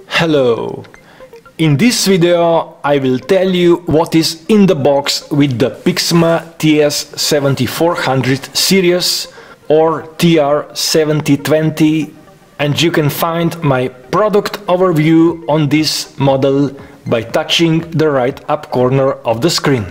Hello! In this video I will tell you what is in the box with the PIXMA TS7400 series or TR7020, and you can find my product overview on this model by touching the right up corner of the screen.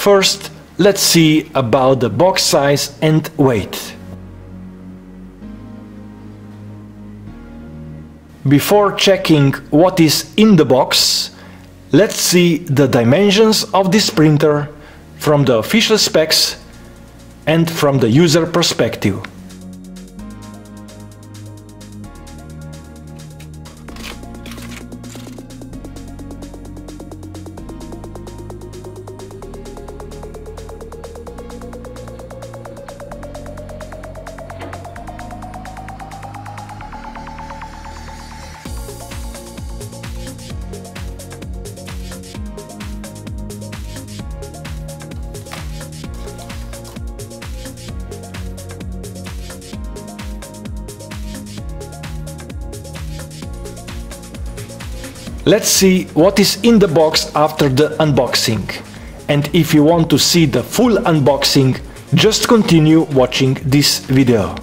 First, let's see about the box size and weight. Before checking what is in the box, let's see the dimensions of this printer from the official specs and from the user perspective. Let's see what is in the box after the unboxing. And if you want to see the full unboxing, just continue watching this video.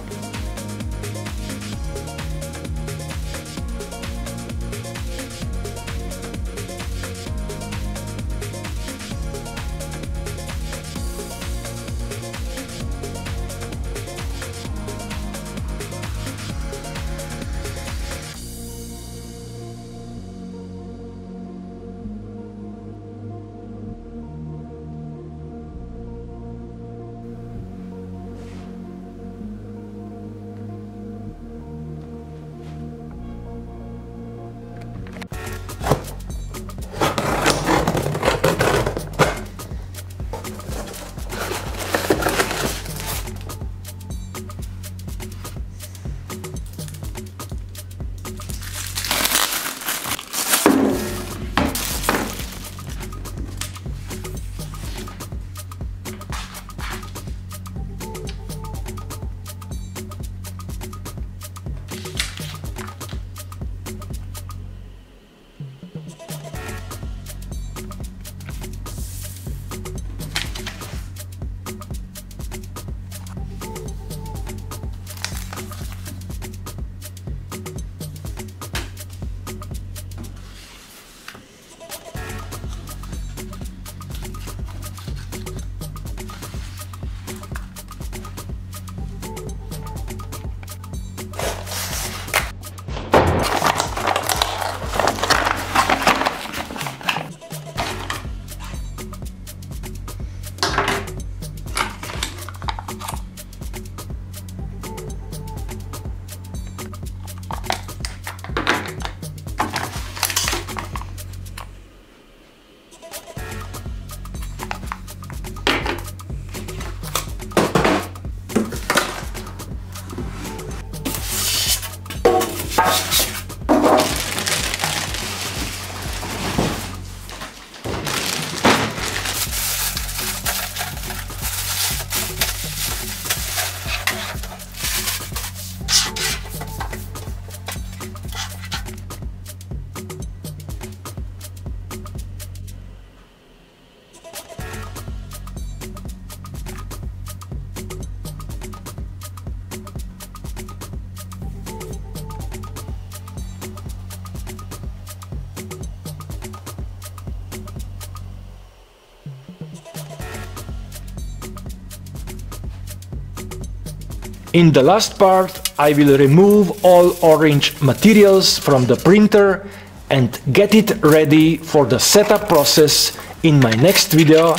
In the last part, I will remove all orange materials from the printer and get it ready for the setup process in my next video,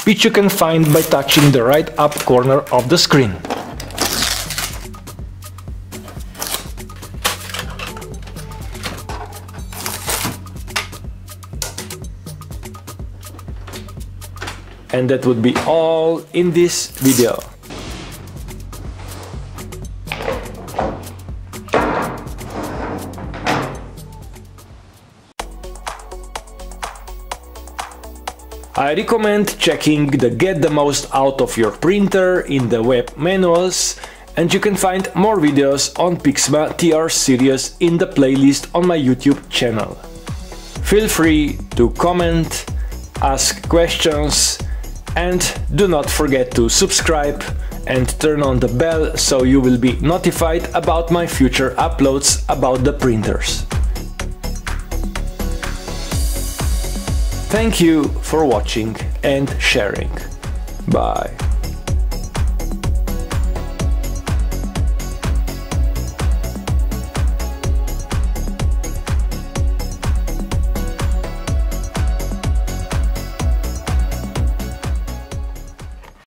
which you can find by touching the right up corner of the screen. And that would be all in this video. I recommend checking the Get the Most Out of Your Printer in the web manuals, and you can find more videos on PIXMA TR series in the playlist on my YouTube channel. Feel free to comment, ask questions, and do not forget to subscribe and turn on the bell so you will be notified about my future uploads about the printers. Thank you for watching and sharing. Bye.